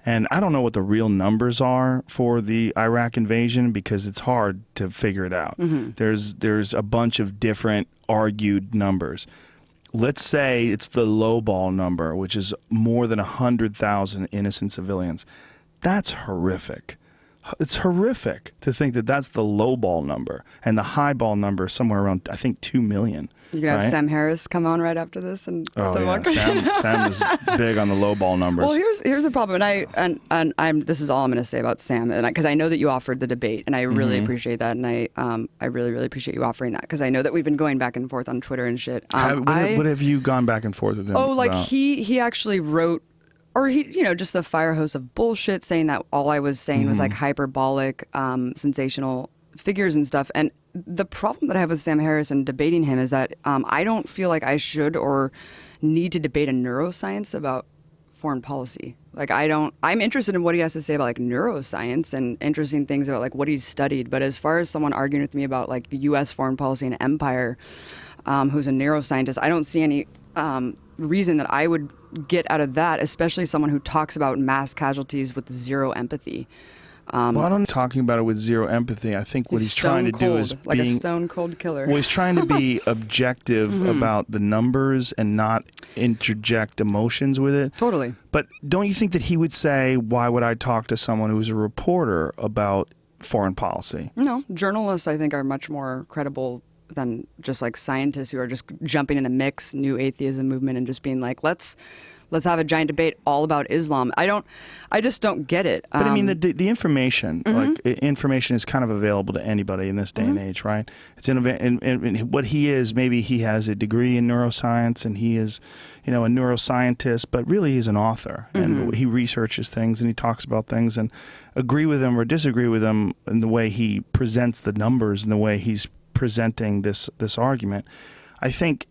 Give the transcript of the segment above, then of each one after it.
And I don't know what the real numbers are for the Iraq invasion because it's hard to figure it out. There's a bunch of different argued numbers. Let's say it's the lowball number, which is more than 100,000 innocent civilians. That's horrific. It's horrific to think that that's the lowball number, and the highball number is somewhere around, I think, 2 million. You're going to have Sam Harris come on right after this and Sam is big on the lowball numbers. Well, here's the problem, and I'm this is all I'm going to say about Sam, and because I know that you offered the debate, and I really appreciate that, and I really appreciate you offering that, because I know that we've been going back and forth on Twitter and shit. What have you gone back and forth with him? Oh, like about? he actually wrote. Or he, just a fire hose of bullshit, saying that all I was saying was like hyperbolic, sensational figures and stuff. And the problem that I have with Sam Harris and debating him is that I don't feel like I should or need to debate a neuroscience about foreign policy. Like I'm interested in what he has to say about like neuroscience and interesting things about like what he's studied. But as far as someone arguing with me about like U.S. foreign policy and empire, who's a neuroscientist, I don't see any reason that I would get out of that, especially someone who talks about mass casualties with zero empathy. Well, I'm not talking about it with zero empathy. I think what he's trying to do is like a stone cold killer. Well, he's trying to be objective about the numbers and not interject emotions with it. Totally. But don't you think that he would say, why would I talk to someone who's a reporter about foreign policy? No, journalists I think are much more credible than just like scientists who are just jumping in the mix, new atheism movement, and just being like, let's have a giant debate all about Islam. I just don't get it. But I mean, the information, like information is kind of available to anybody in this day and age, right? It's in what he is. Maybe he has a degree in neuroscience and he is, a neuroscientist, but really he's an author and he researches things and he talks about things, and agree with him or disagree with him in the way he presents the numbers and the way he's presenting this argument. I think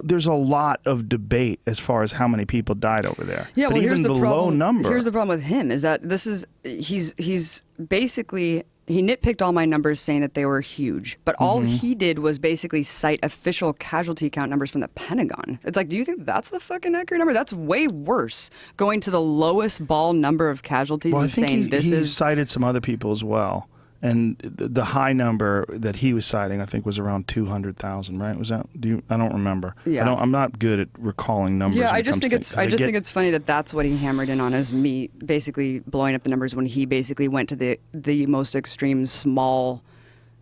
there's a lot of debate as far as how many people died over there. Yeah, but well, even here's the low number. Here's the problem with him is that he's basically, he nitpicked all my numbers saying that they were huge, but all he did was basically cite official casualty count numbers from the Pentagon. It's like, do you think that's the fucking accurate number? That's way worse, going to the lowest ball number of casualties and saying he cited some other people as well. And the high number that he was citing, I think, was around 200,000. Right? Was that? I don't remember. Yeah. I'm not good at recalling numbers. Yeah, I just think it's funny that that's what he hammered in on, is me basically blowing up the numbers when he basically went to the most extreme small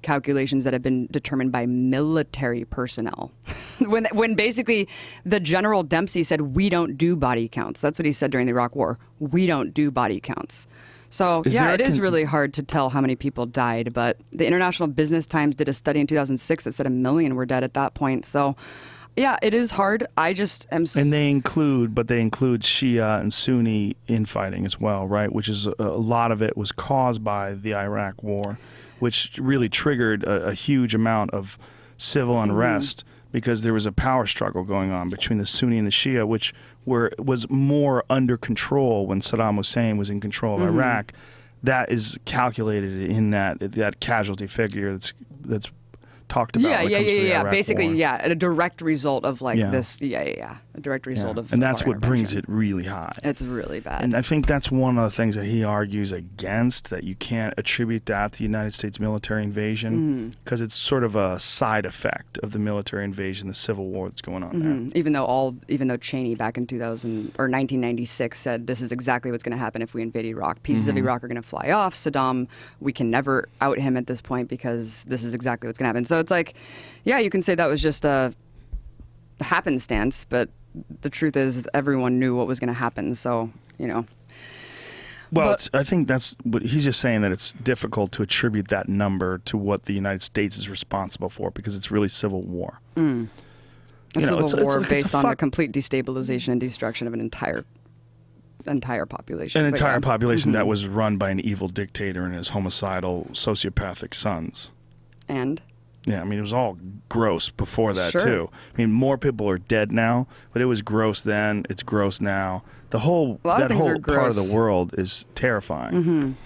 calculations that have been determined by military personnel. when basically the General Dempsey said, we don't do body counts. That's what he said during the Iraq War. We don't do body counts. So, it is really hard to tell how many people died, but the International Business Times did a study in 2006 that said 1 million were dead at that point. So, yeah, it is hard. I just am... And they include Shia and Sunni infighting as well, right? Which is a lot of it was caused by the Iraq War, which really triggered a huge amount of civil unrest because there was a power struggle going on between the Sunni and the Shia, which was more under control when Saddam Hussein was in control of Iraq. That is calculated in that casualty figure that's talked about. Basically, a direct result of this. A direct result of. And that's what brings it really high. It's really bad. And I think that's one of the things that he argues against, that you can't attribute that to the United States military invasion because it's sort of a side effect of the military invasion, the civil war that's going on there. Even though Cheney back in 1996 said this is exactly what's going to happen if we invade Iraq. Pieces of Iraq are going to fly off. Saddam, we can never out him at this point because this is exactly what's going to happen. So it's like, yeah, you can say that was just a happenstance, but the truth is everyone knew what was going to happen. So, Well, I think that's what he's just saying, that it's difficult to attribute that number to what the United States is responsible for because it's really civil war. A civil war based on the complete destabilization and destruction of an entire population. An entire population that was run by an evil dictator and his homicidal, sociopathic sons. And? Yeah, I mean, it was all gross before that, too. I mean, more people are dead now, but it was gross then, it's gross now. That whole part of the world is terrifying.